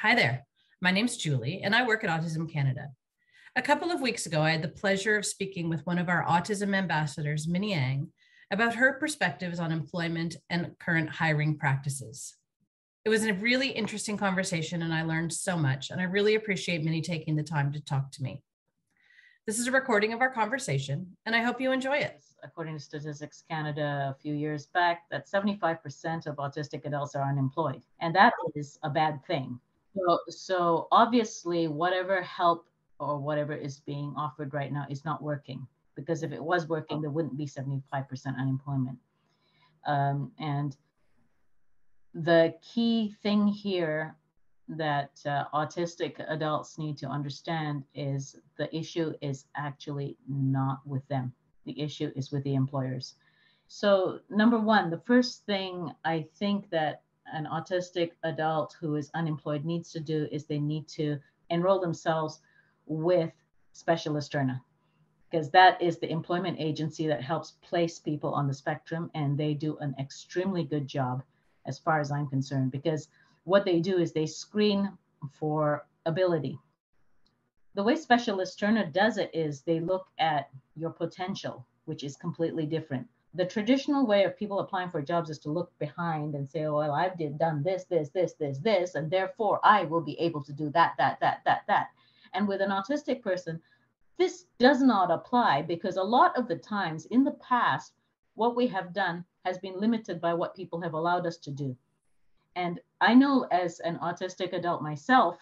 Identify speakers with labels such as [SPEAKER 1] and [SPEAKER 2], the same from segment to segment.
[SPEAKER 1] Hi there. My name's Julie, and I work at Autism Canada. A couple of weeks ago, I had the pleasure of speaking with one of our autism ambassadors, Minni, about her perspectives on employment and current hiring practices. It was a really interesting conversation, and I learned so much, and I really appreciate Minni taking the time to talk to me. This is a recording of our conversation, and I hope you enjoy it.
[SPEAKER 2] According to Statistics Canada a few years back, that 75% of autistic adults are unemployed, and that is a bad thing. So obviously, whatever help or whatever is being offered right now is not working, because if it was working, there wouldn't be 75% unemployment. And the key thing here that autistic adults need to understand is the issue is actually not with them. The issue is with the employers. So number one, the first thing I think that an autistic adult who is unemployed needs to do is they need to enroll themselves with Specialist Earner, because that is the employment agency that helps place people on the spectrum, and they do an extremely good job as far as I'm concerned, because what they do is they screen for ability. The way Specialist Earner does it is they look at your potential, which is completely different. The traditional way of people applying for jobs is to look behind and say, oh, well, I've done this, and therefore I will be able to do that. And with an autistic person, this does not apply, because a lot of the times in the past, what we have done has been limited by what people have allowed us to do. And I know as an autistic adult myself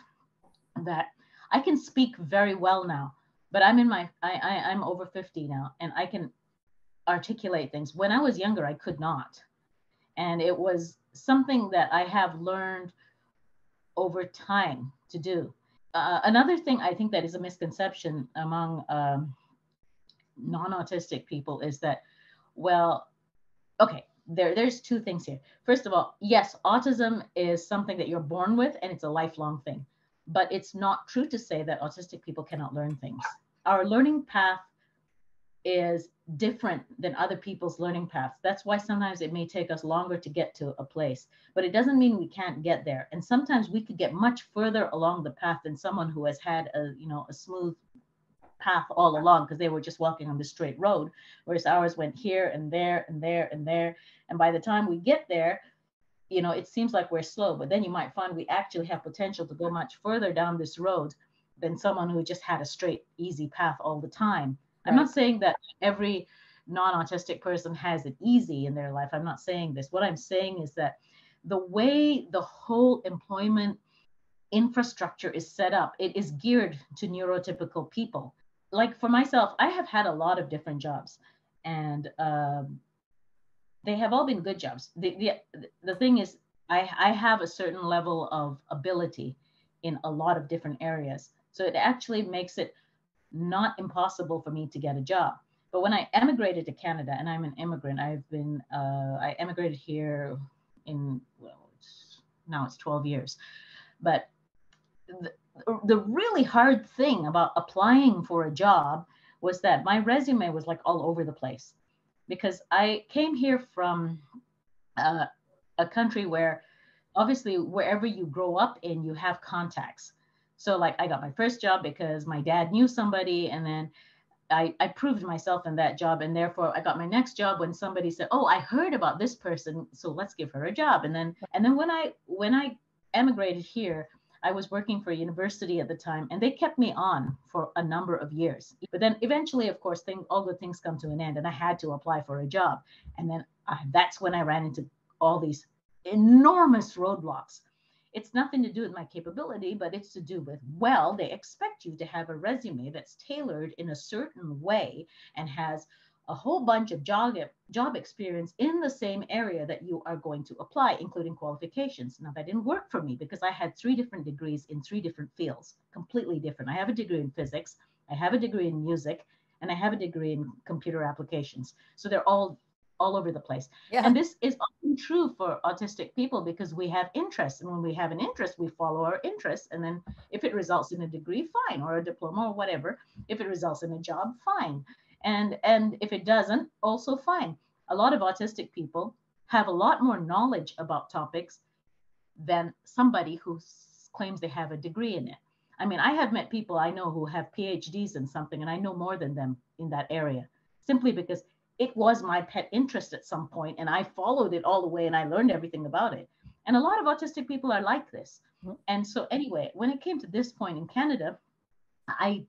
[SPEAKER 2] that I can speak very well now, but I'm over 50 now, and I can articulate things. When I was younger, I could not. And it was something that I have learned over time to do. Another thing I think that is a misconception among non-autistic people is that, well, okay, there's two things here. First of all, yes, autism is something that you're born with, and it's a lifelong thing. But it's not true to say that autistic people cannot learn things. Our learning path is different than other people's learning paths. That's why sometimes it may take us longer to get to a place, but it doesn't mean we can't get there. And sometimes we could get much further along the path than someone who has had a smooth path all along, because they were just walking on the straight road, whereas ours went here and there and there and there. And by the time we get there, it seems like we're slow, but then you might find we actually have potential to go much further down this road than someone who just had a straight, easy path all the time. I'm not saying that every non-autistic person has it easy in their life. I'm not saying this. What I'm saying is that the way the whole employment infrastructure is set up, it is geared to neurotypical people. Like for myself, I have had a lot of different jobs, and they have all been good jobs. The thing is, I have a certain level of ability in a lot of different areas. So it actually makes it not impossible for me to get a job. But when I emigrated to Canada, and I'm an immigrant, I emigrated here now it's 12 years. But the really hard thing about applying for a job was that my resume was like all over the place, because I came here from a country where obviously wherever you grow up in, you have contacts. So like I got my first job because my dad knew somebody, and then I proved myself in that job, and therefore I got my next job when somebody said, oh, I heard about this person, so let's give her a job. And then when I emigrated here, I was working for a university at the time, and they kept me on for a number of years. But then eventually, of course, all good things come to an end, and I had to apply for a job. And then that's when I ran into all these enormous roadblocks. It's nothing to do with my capability, but it's to do with, well, they expect you to have a resume that's tailored in a certain way and has a whole bunch of job experience in the same area that you are going to apply, including qualifications. Now, that didn't work for me because I had 3 different degrees in 3 different fields, completely different. I have a degree in physics, I have a degree in music, and I have a degree in computer applications. So they're all over the place. Yeah. And this is often true for autistic people because we have interests. And when we have an interest, we follow our interests. And then if it results in a degree, fine, or a diploma or whatever. If it results in a job, fine. And if it doesn't, also fine. A lot of autistic people have a lot more knowledge about topics than somebody who's claims they have a degree in it. I mean, I have met people I know who have PhDs in something, and I know more than them in that area, simply because it was my pet interest at some point, and I followed it all the way, and I learned everything about it. And a lot of autistic people are like this. And so anyway, when it came to this point in Canada, I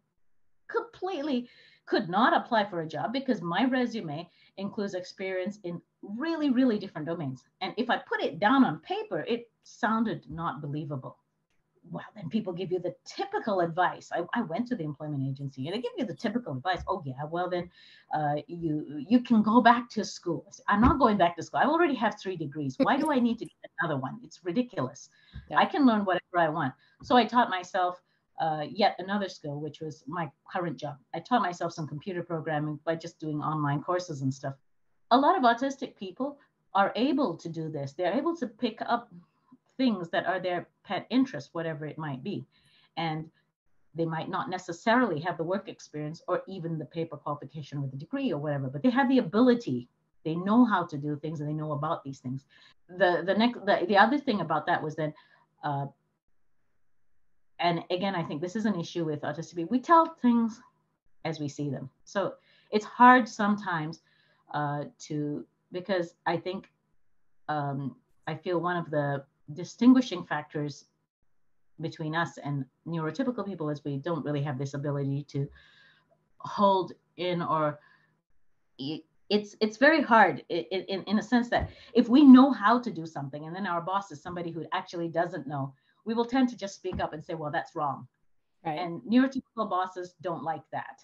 [SPEAKER 2] completely could not apply for a job because my resume includes experience in really, really different domains. And if I put it down on paper, it sounded not believable. Well, then people give you the typical advice. I went to the employment agency and they give you the typical advice. Oh yeah, well then you can go back to school. I said, I'm not going back to school. I already have 3 degrees. Why do I need to get another one? It's ridiculous. Yeah. I can learn whatever I want. So I taught myself yet another skill, which was my current job. I taught myself some computer programming by just doing online courses and stuff. A lot of autistic people are able to do this. They're able to pick up things that are their pet interest, whatever it might be. And they might not necessarily have the work experience or even the paper qualification with a degree or whatever, but they have the ability. They know how to do things and they know about these things. The other thing about that was that, and again, I think this is an issue with autistic people. We tell things as we see them. So it's hard sometimes because I think I feel one of the distinguishing factors between us and neurotypical people is we don't really have this ability to hold in, or it's very hard in a sense that if we know how to do something and then our boss is somebody who actually doesn't know, we will tend to just speak up and say, well, that's wrong. Right. And neurotypical bosses don't like that.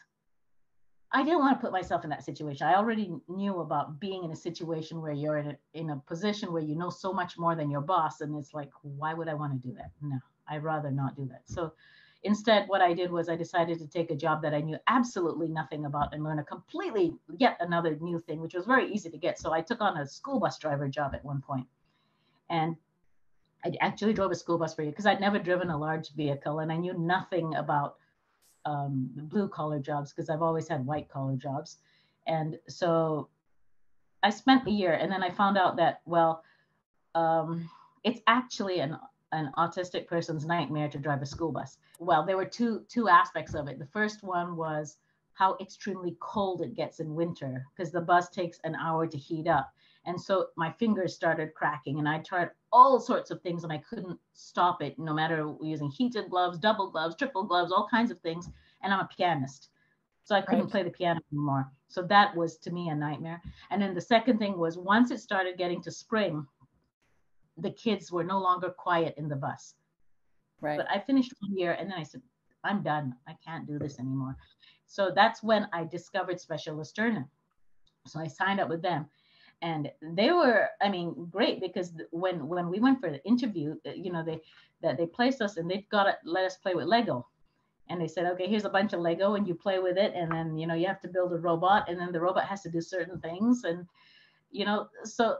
[SPEAKER 2] I didn't want to put myself in that situation. I already knew about being in a situation where you're in a position where you know so much more than your boss. And it's like, why would I want to do that? No, I'd rather not do that. So instead, what I did was I decided to take a job that I knew absolutely nothing about and learn a completely yet another new thing, which was very easy to get. So I took on a school bus driver job at one point. And I actually drove a school bus for you because I'd never driven a large vehicle and I knew nothing about blue collar jobs because I've always had white collar jobs. And so I spent a year and then I found out that, well, it's actually an autistic person's nightmare to drive a school bus. Well, there were two aspects of it. The first one was how extremely cold it gets in winter because the bus takes an hour to heat up. And so my fingers started cracking and I tried all sorts of things and I couldn't stop it, no matter using heated gloves, double gloves, triple gloves, all kinds of things. And I'm a pianist. So I couldn't play the piano anymore. So that was to me a nightmare. And then the second thing was once it started getting to spring, the kids were no longer quiet in the bus. Right. But I finished 1 year and then I said, I'm done. I can't do this anymore. So that's when I discovered Specialist Learner. So I signed up with them. And they were, I mean, great because when we went for the interview, you know, they placed us and they let us play with Lego. And they said, okay, here's a bunch of Lego and you play with it. And then, you know, you have to build a robot and then the robot has to do certain things. And, you know, so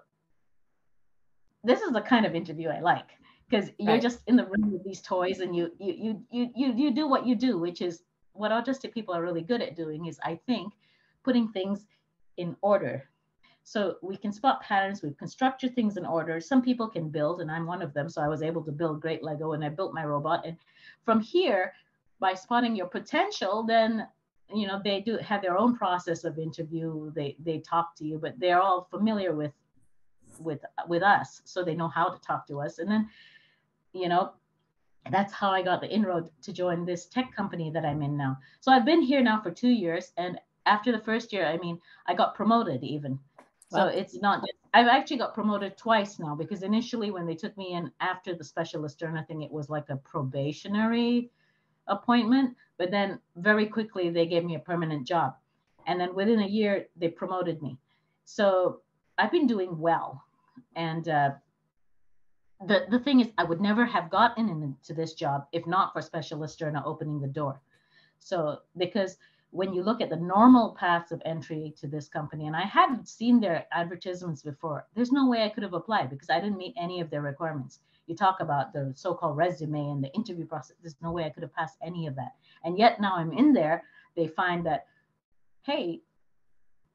[SPEAKER 2] this is the kind of interview I like because you're just in the room with these toys and you do what you do, which is what autistic people are really good at doing is, I think, putting things in order. So we can spot patterns, we can structure things in order. Some people can build, and I'm one of them. So I was able to build great Lego and I built my robot. And from here, by spotting your potential, then, you know, they do have their own process of interview. They talk to you, but they're all familiar with us. So they know how to talk to us. And then, you know, that's how I got the inroad to join this tech company that I'm in now. So I've been here now for 2 years. And after the first year, I mean, I got promoted even. So it's not just, I've actually got promoted twice now because initially when they took me in after the Specialist Learner thing, it was like a probationary appointment, but then very quickly they gave me a permanent job. And then within a year, they promoted me. So I've been doing well. And the thing is, I would never have gotten into this job if not for Specialist Learner opening the door. So because when you look at the normal paths of entry to this company, and I hadn't seen their advertisements before, there's no way I could have applied because I didn't meet any of their requirements. You talk about the so-called resume and the interview process. There's no way I could have passed any of that. And yet now I'm in there, they find that, hey,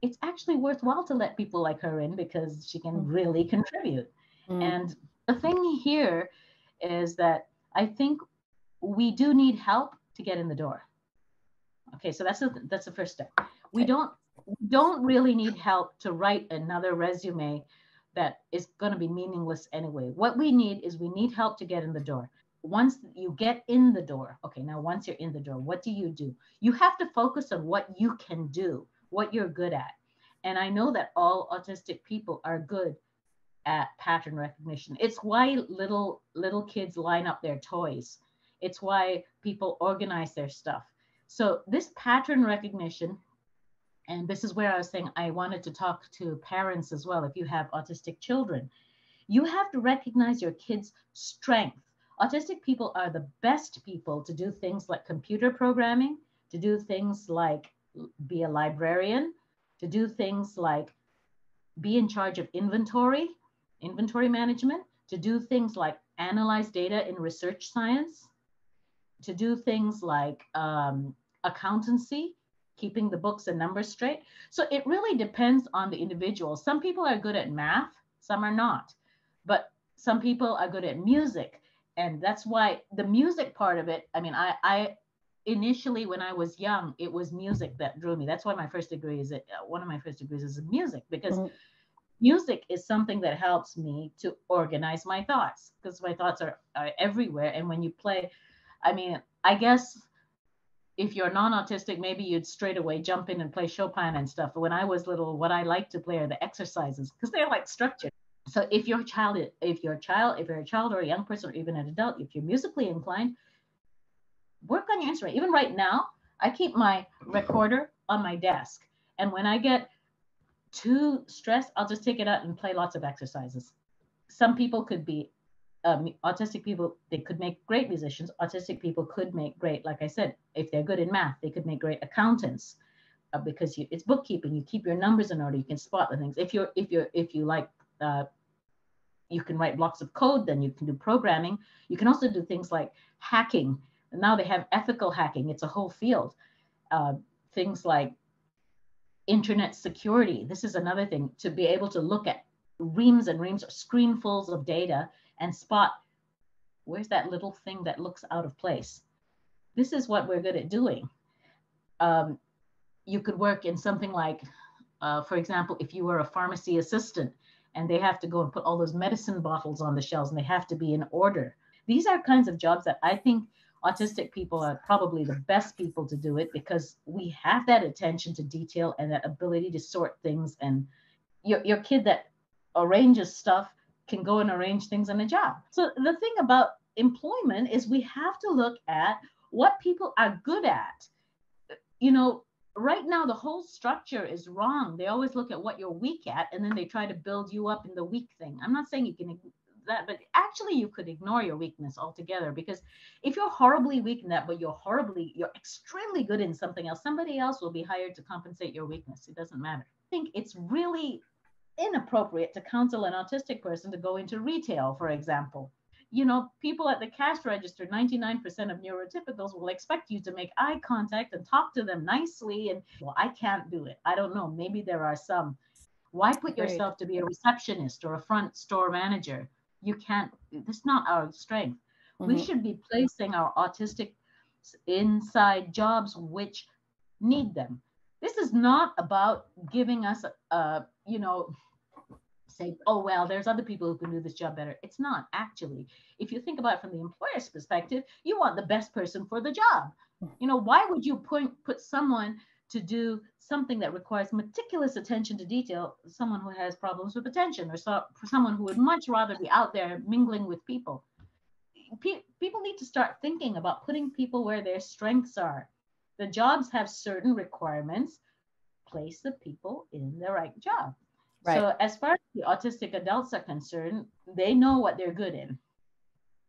[SPEAKER 2] it's actually worthwhile to let people like her in because she can really contribute. And the thing here is that I think we do need help to get in the door. Okay, so that's the first step. We don't really need help to write another resume that is going to be meaningless anyway. What we need is we need help to get in the door. Once you get in the door, okay, now once you're in the door, what do? You have to focus on what you can do, what you're good at. And I know that all autistic people are good at pattern recognition. It's why little kids line up their toys. It's why people organize their stuff. So this pattern recognition, and this is where I was saying I wanted to talk to parents as well. If you have autistic children, you have to recognize your kids' strength. Autistic people are the best people to do things like computer programming, to do things like be a librarian, to do things like be in charge of inventory management, to do things like analyze data in research science, to do things like accountancy, keeping the books and numbers straight. So it really depends on the individual. Some people are good at math, some are not. But some people are good at music. And that's why the music part of it, I mean, I initially, when I was young, it was music that drew me. That's why one of my first degrees is in music, because music is something that helps me to organize my thoughts, because my thoughts are everywhere. And when you play, I mean, I guess if you're non-autistic, maybe you'd straight away jump in and play Chopin and stuff. But when I was little, what I like to play are the exercises, because they're like structured. So if you're a child or a young person or even an adult, if you're musically inclined, work on your instrument. Even right now, I keep my recorder on my desk. And when I get too stressed, I'll just take it out and play lots of exercises. Some people could be autistic people, they could make great musicians. Autistic people could make great, like I said, if they're good in math, they could make great accountants, because it's bookkeeping. You keep your numbers in order. You can spot the things. If you like, you can write blocks of code. Then you can do programming. You can also do things like hacking. Now they have ethical hacking. It's a whole field. Things like internet security. This is another thing, to be able to look at reams and reams, screenfuls of data, and spot where's that little thing that looks out of place. This is what we're good at doing. You could work in something like, for example, if you were a pharmacy assistant and they have to go and put all those medicine bottles on the shelves and they have to be in order. These are kinds of jobs that I think autistic people are probably the best people to do it, because we have that attention to detail and that ability to sort things. And your kid that arranges stuff can go and arrange things in a job. So the thing about employment is we have to look at what people are good at. Right now the whole structure is wrong. They always look at what you're weak at, and then they try to build you up in the weak thing. I'm not saying you can that, but actually you could ignore your weakness altogether, because if you're horribly weak in that, but you're extremely good in something else, somebody else will be hired to compensate your weakness. It doesn't matter. I think it's really inappropriate to counsel an autistic person to go into retail, for example. People at the cash register, 99% of neurotypicals will expect you to make eye contact and talk to them nicely. And well, I can't do it. I don't know. Maybe there are some. Why put yourself to be a receptionist or a front store manager? You can't. That's not our strength. Mm-hmm. We should be placing our autistic inside jobs which need them. This is not about giving us say, oh, well, there's other people who can do this job better. It's not, actually. If you think about it from the employer's perspective, you want the best person for the job. Why would you put someone to do something that requires meticulous attention to detail, someone who has problems with attention, or for someone who would much rather be out there mingling with people? People need to start thinking about putting people where their strengths are. The jobs have certain requirements. Place the people in the right job. Right. So as far as the autistic adults are concerned, they know what they're good in.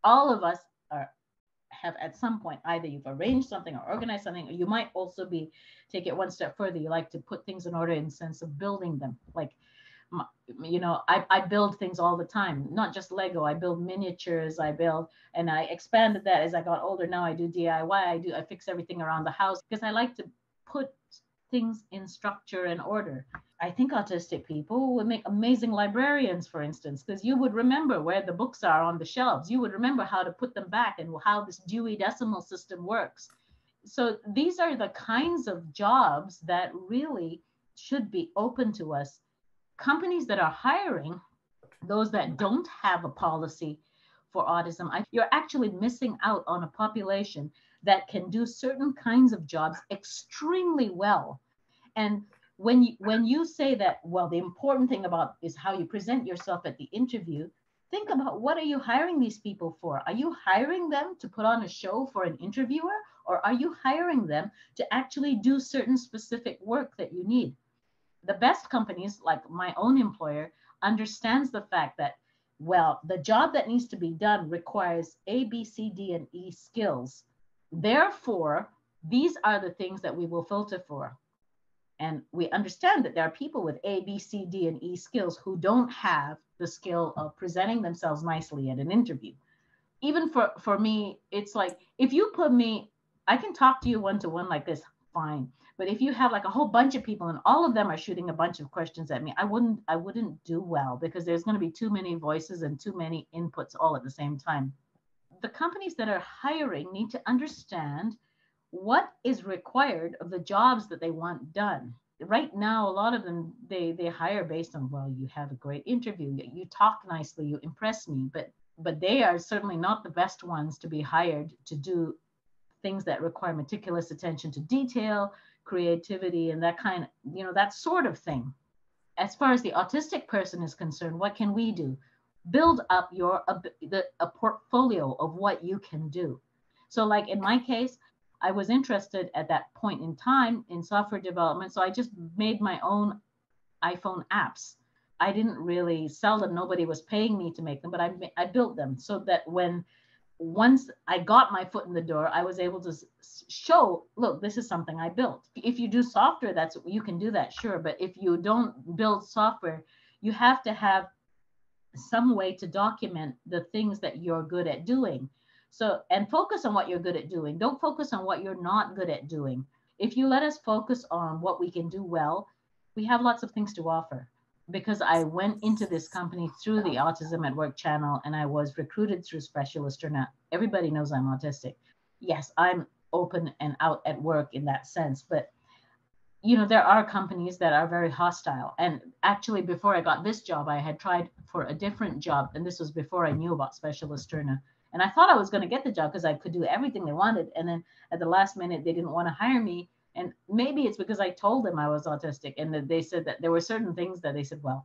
[SPEAKER 2] All of us have at some point, either you've arranged something or organized something, or you might also take it one step further. You like to put things in order in the sense of building them. Like, I build things all the time, not just Lego. I build miniatures, and I expanded that as I got older. Now I do DIY. I fix everything around the house, because I like to put things in structure and order. I think autistic people would make amazing librarians, for instance, because you would remember where the books are on the shelves. You would remember how to put them back and how this Dewey Decimal System works. So these are the kinds of jobs that really should be open to us. Companies that are hiring those that don't have a policy for autism, you're actually missing out on a population that can do certain kinds of jobs extremely well. And when you say that, well, the important thing about is how you present yourself at the interview, think about, what are you hiring these people for? Are you hiring them to put on a show for an interviewer, or are you hiring them to actually do certain specific work that you need? The best companies, like my own employer, understands the fact that, well, the job that needs to be done requires A, B, C, D, and E skills. Therefore, these are the things that we will filter for. And we understand that there are people with A, B, C, D, and E skills who don't have the skill of presenting themselves nicely at an interview. Even for me, it's like, if you put me, I can talk to you one-to-one like this, fine. But if you have like a whole bunch of people and all of them are shooting a bunch of questions at me, I wouldn't do well, because there's going to be too many voices and too many inputs all at the same time. The companies that are hiring need to understand what is required of the jobs that they want done. Right now, a lot of them, they hire based on, well, you have a great interview, you talk nicely, you impress me, but they are certainly not the best ones to be hired to do things that require meticulous attention to detail, creativity, and that kind of, that sort of thing. As far as the autistic person is concerned, what can we do? Build up a portfolio of what you can do. So like in my case, I was interested at that point in time in software development. So I just made my own iPhone apps. I didn't really sell them. Nobody was paying me to make them, but I built them so that once I got my foot in the door, I was able to show, look, this is something I built. If you do software, you can do that, sure. But if you don't build software, you have to have some way to document the things that you're good at doing. So, and focus on what you're good at doing. Don't focus on what you're not good at doing. If you let us focus on what we can do well, we have lots of things to offer. Because I went into this company through the Autism at Work channel, and I was recruited through Specialist Earner. Everybody knows I'm autistic. Yes, I'm open and out at work in that sense, but there are companies that are very hostile. And actually, before I got this job, I had tried for a different job, and this was before I knew about Specialist Earner. And I thought I was going to get the job because I could do everything they wanted. And then at the last minute, they didn't want to hire me. And maybe it's because I told them I was autistic, and that they said that there were certain things that they said, well,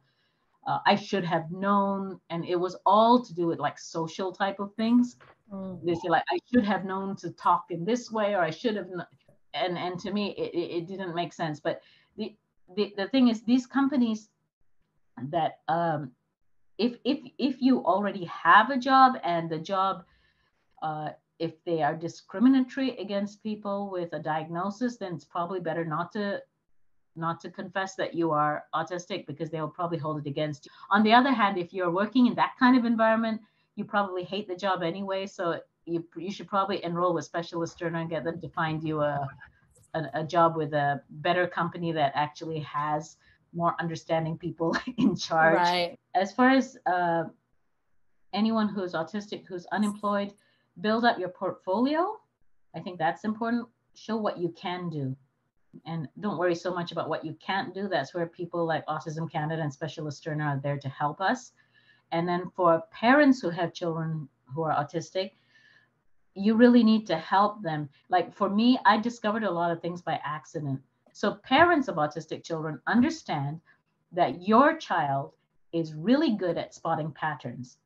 [SPEAKER 2] I should have known. And it was all to do with like social type of things. They say like, I should have known to talk in this way, or I should have. And to me, it didn't make sense. But the thing is, these companies that if you already have a job, and the job, if they are discriminatory against people with a diagnosis, then it's probably better not to confess that you are autistic, because they'll probably hold it against you. On the other hand, if you're working in that kind of environment, you probably hate the job anyway. So you should probably enroll with Specialist Earner and get them to find you a job with a better company that actually has more understanding people in charge.
[SPEAKER 1] Right.
[SPEAKER 2] As far as anyone who's autistic, who's unemployed, build up your portfolio. I think that's important. Show what you can do. And don't worry so much about what you can't do. That's where people like Autism Canada and Specialist Earner are there to help us. And then for parents who have children who are autistic, you really need to help them. Like for me, I discovered a lot of things by accident. So parents of autistic children understand that your child is really good at spotting patterns.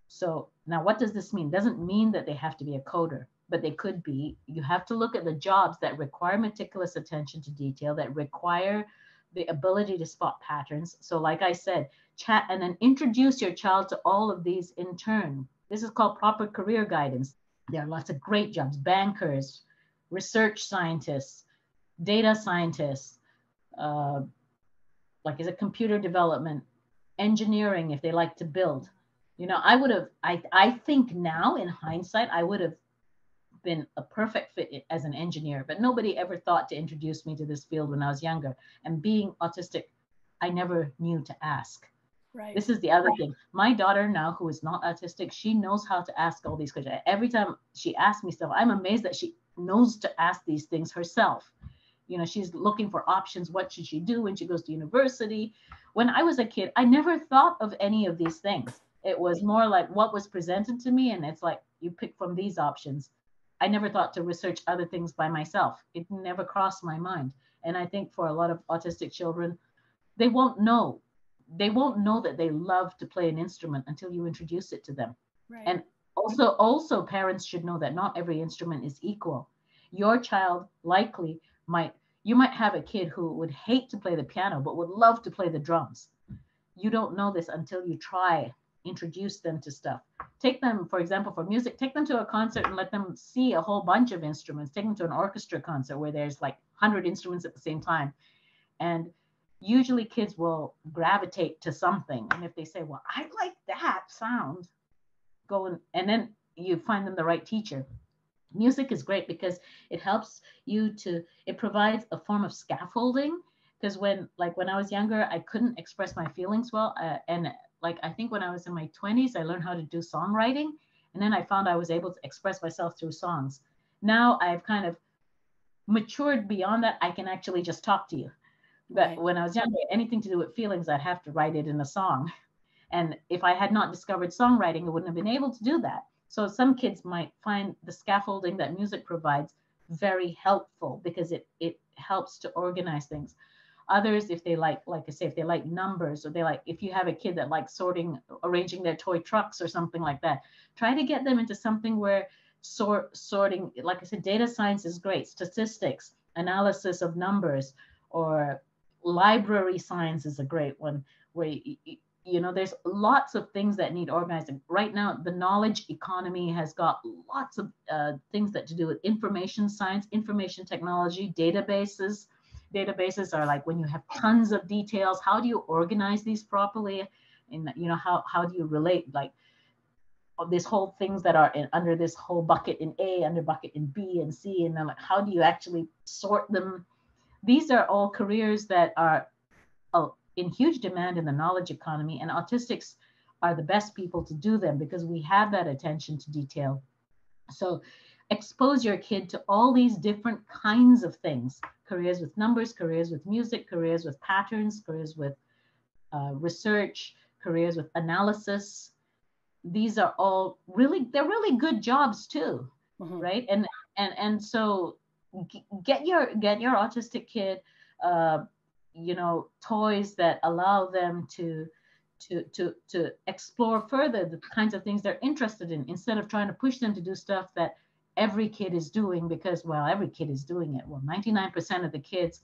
[SPEAKER 2] So now what does this mean? Doesn't mean that they have to be a coder, but they could be. You have to look at the jobs that require meticulous attention to detail, that require the ability to spot patterns. So like I said, chat and then introduce your child to all of these in turn. This is called proper career guidance. There are lots of great jobs: bankers, research scientists, data scientists, like is it computer development, engineering, if they like to build. I think now in hindsight, I would have been a perfect fit as an engineer, but nobody ever thought to introduce me to this field when I was younger. And being autistic, I never knew to ask.
[SPEAKER 3] Right.
[SPEAKER 2] This is the other thing. My daughter now, who is not autistic, she knows how to ask all these questions. Every time she asks me stuff, I'm amazed that she knows to ask these things herself. You know, she's looking for options. What should she do when she goes to university? When I was a kid, I never thought of any of these things. It was more like what was presented to me, and it's like you pick from these options. I never thought to research other things by myself. It never crossed my mind. And I think for a lot of autistic children, they won't know. They won't know that they love to play an instrument until you introduce it to them.
[SPEAKER 3] Right.
[SPEAKER 2] And also parents should know that not every instrument is equal. Your child likely you might have a kid who would hate to play the piano but would love to play the drums. You don't know this until you try, introduce them to stuff. Take them, for example, for music, take them to a concert and let them see a whole bunch of instruments. Take them to an orchestra concert where there's like 100 instruments at the same time. And usually kids will gravitate to something. And if they say, well, I like that sound, go and then you find them the right teacher. Music is great because it helps it provides a form of scaffolding. Because when I was younger, I couldn't express my feelings well. And like, I think when I was in my 20s, I learned how to do songwriting. And then I found I was able to express myself through songs. Now I've kind of matured beyond that. I can actually just talk to you. But
[SPEAKER 3] Right.
[SPEAKER 2] when I was younger, anything to do with feelings, I'd have to write it in a song. And if I had not discovered songwriting, I wouldn't have been able to do that. So some kids might find the scaffolding that music provides very helpful because it helps to organize things. Others, if they like I say, if they like numbers, or if you have a kid that likes arranging their toy trucks or something like that, try to get them into something where sorting, like I said, data science is great, statistics, analysis of numbers, or library science is a great one, where there's lots of things that need organizing. Right now, the knowledge economy has got lots of things that to do with information science, information technology, databases. Databases are like when you have tons of details, how do you organize these properly? And how do you relate like these whole things that are under this whole bucket in A, under bucket in B and C, and then like how do you actually sort them? These are all careers that are in huge demand in the knowledge economy, and autistics are the best people to do them because we have that attention to detail. So expose your kid to all these different kinds of things: careers with numbers, careers with music, careers with patterns, careers with research, careers with analysis. These are all they're really good jobs too, right? And so get your autistic kid toys that allow them to explore further the kinds of things they're interested in, instead of trying to push them to do stuff that every kid is doing because, well, every kid is doing it. Well, 99% of the kids,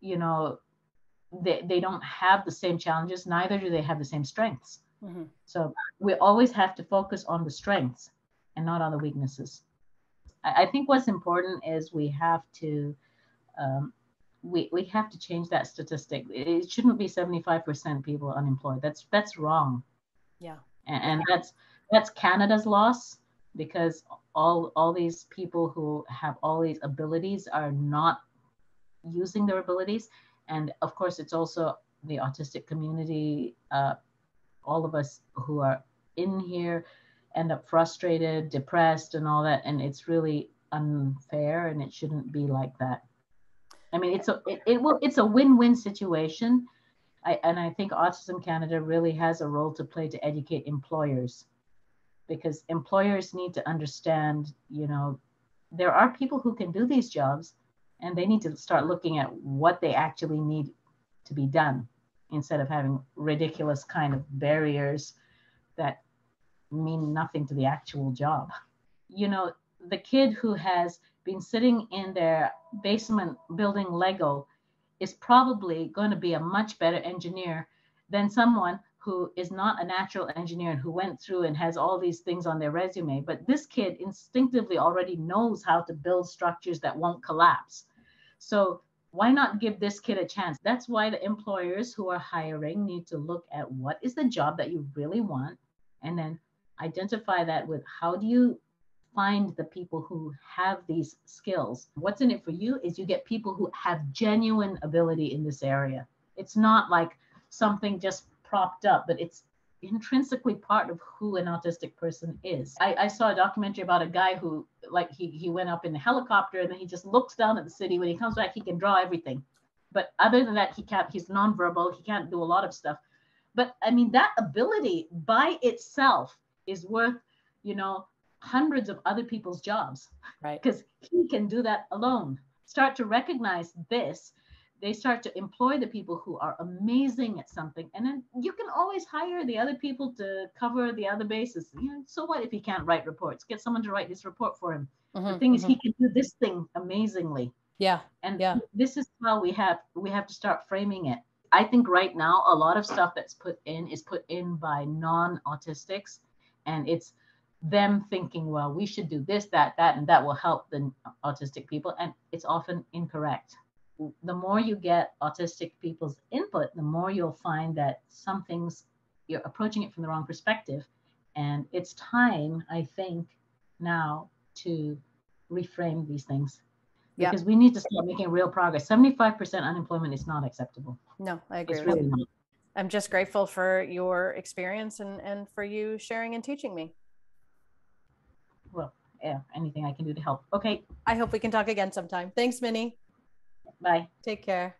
[SPEAKER 2] they don't have the same challenges, neither do they have the same strengths. So we always have to focus on the strengths and not on the weaknesses. I think what's important is we have to change that statistic. It shouldn't be 75% people unemployed. That's wrong.
[SPEAKER 3] Yeah.
[SPEAKER 2] And that's Canada's loss, because all these people who have all these abilities are not using their abilities. And of course, it's also the autistic community. All of us who are in here end up frustrated, depressed, and all that. And it's really unfair, and it shouldn't be like that. I mean, it's a win-win situation. I think Autism Canada really has a role to play to educate employers, because employers need to understand, there are people who can do these jobs, and they need to start looking at what they actually need to be done, instead of having ridiculous kind of barriers that mean nothing to the actual job. The kid who has been sitting in their basement building Lego is probably going to be a much better engineer than someone who is not a natural engineer and who went through and has all these things on their resume. But this kid instinctively already knows how to build structures that won't collapse. So why not give this kid a chance? That's why the employers who are hiring need to look at what is the job that you really want, and then identify that with how do you find the people who have these skills. What's in it for you is you get people who have genuine ability in this area. It's not like something just propped up, but it's intrinsically part of who an autistic person is. I saw a documentary about a guy who, like, he went up in a helicopter and then he just looks down at the city. When he comes back, he can draw everything. But other than that, he's nonverbal. He can't do a lot of stuff. But I mean, that ability by itself is worth, hundreds of other people's jobs.
[SPEAKER 1] Right.
[SPEAKER 2] Because he can do that alone. Start to recognize this. They start to employ the people who are amazing at something. And then you can always hire the other people to cover the other bases. So what if he can't write reports? Get someone to write his report for him. The thing is, he can do this thing amazingly.
[SPEAKER 1] Yeah.
[SPEAKER 2] And this is how we have to start framing it. I think right now, a lot of stuff that's put in by non-autistics, and it's them thinking, well, we should do this, that, and that will help the autistic people. And it's often incorrect. The more you get autistic people's input, the more you'll find that some things you're approaching it from the wrong perspective. And it's time, I think, now to reframe these things. Because we need to start making real progress. 75% unemployment is not acceptable.
[SPEAKER 1] No, I agree.
[SPEAKER 2] It's really not.
[SPEAKER 1] I'm just grateful for your experience and for you sharing and teaching me.
[SPEAKER 2] Well, yeah, anything I can do to help. Okay.
[SPEAKER 1] I hope we can talk again sometime. Thanks, Minnie.
[SPEAKER 2] Bye.
[SPEAKER 1] Take care.